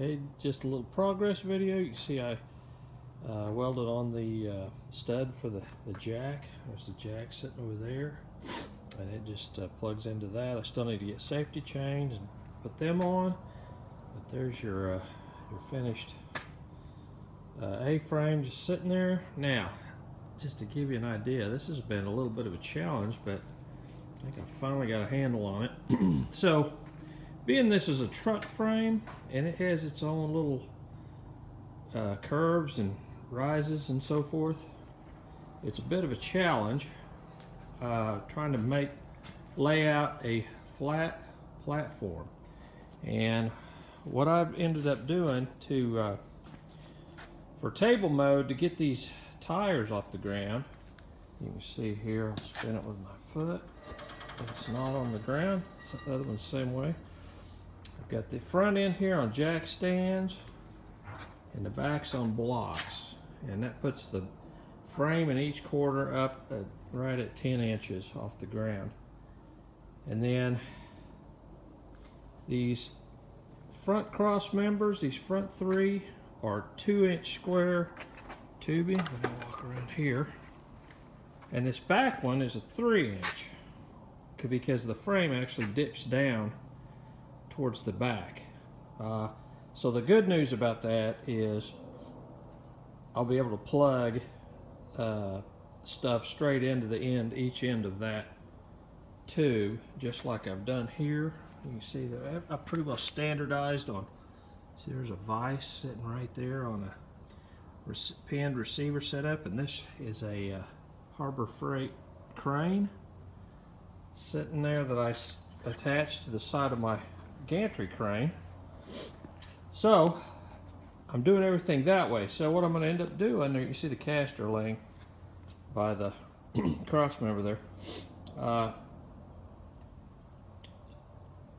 Okay, just a little progress video. You can see I welded on the stud for the jack. There's the jack sitting over there, and it just plugs into that. I still need to get safety chains and put them on, but there's your finished A-frame just sitting there. Now, just to give you an idea, this has been a little bit of a challenge, but I think I finally got a handle on it. So, being this is a truck frame and it has its own little curves and rises and so forth, it's a bit of a challenge trying to lay out a flat platform. And what I've ended up doing for table mode, to get these tires off the ground, you can see here, I'll spin it with my foot. It's not on the ground. The other one's the same way. I've got the front end here on jack stands and the back's on blocks, and that puts the frame in each corner up right at 10 inches off the ground. And then these front cross members, these front three, are 2-inch square tubing. I'm going to walk around here. And this back one is a 3-inch, because the frame actually dips down towards the back. So the good news about that is I'll be able to plug stuff straight into the end, each end of that tube, just like I've done here. You can see that I pretty well standardized on. See, there's a vise sitting right there on a pinned receiver setup, and this is a Harbor Freight crane sitting there that I attached to the side of my gantry crane. So I'm doing everything that way. So what I'm going to end up doing, there you see the caster laying by the cross member there.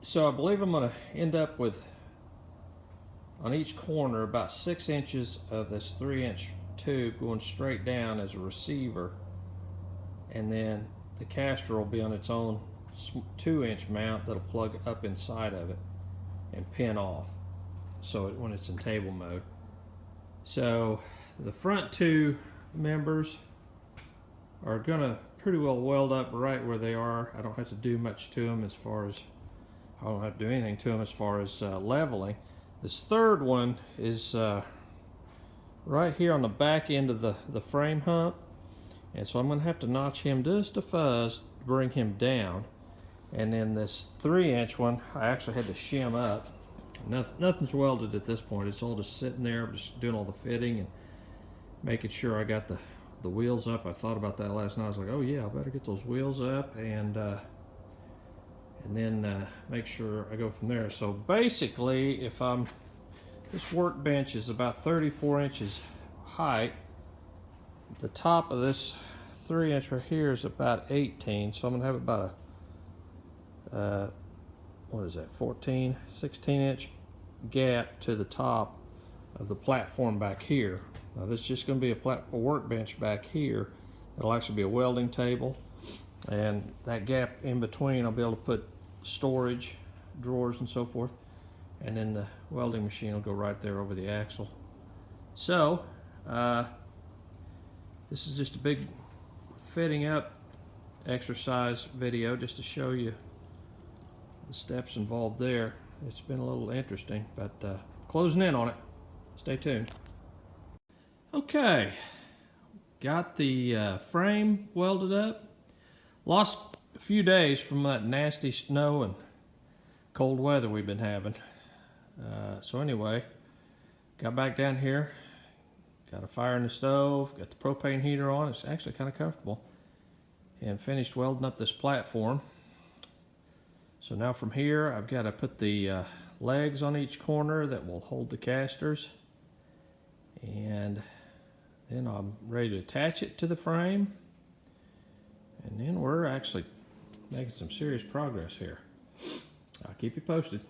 So I believe I'm going to end up with, on each corner, about 6 inches of this 3-inch tube going straight down as a receiver, and then the caster will be on its own 2-inch mount that'll plug up inside of it and pin off, so when it's in table mode. So the front two members are gonna pretty well weld up right where they are. I don't have to do much to them as far as, I don't have to do anything to them as far as leveling. This third one is right here on the back end of the frame hump, and so I'm going to have to notch him just a fuzz to bring him down. And then this 3-inch one, I actually had to shim up. Nothing's welded at this point. It's all just sitting there. I'm just doing all the fitting and making sure I got the wheels up. I thought about that last night. I was like, oh yeah, I better get those wheels up, and then make sure I go from there. So basically, this workbench is about 34 inches height. The top of this 3-inch right here is about 18, so I'm gonna have about what is that, 16-inch gap to the top of the platform back here. Now this is just gonna be a workbench back here. It'll actually be a welding table, and that gap in between I'll be able to put storage, drawers and so forth, and then the welding machine will go right there over the axle. So this is just a big fitting up exercise video just to show you the steps involved there. It's been a little interesting, but closing in on it. Stay tuned. Okay, got the frame welded up. Lost a few days from that nasty snow and cold weather we've been having. So anyway, got back down here, got a fire in the stove, got the propane heater on. It's actually kind of comfortable, and finished welding up this platform. So now from here, I've got to put the legs on each corner that will hold the casters, and then I'm ready to attach it to the frame, and then we're actually making some serious progress here. I'll keep you posted.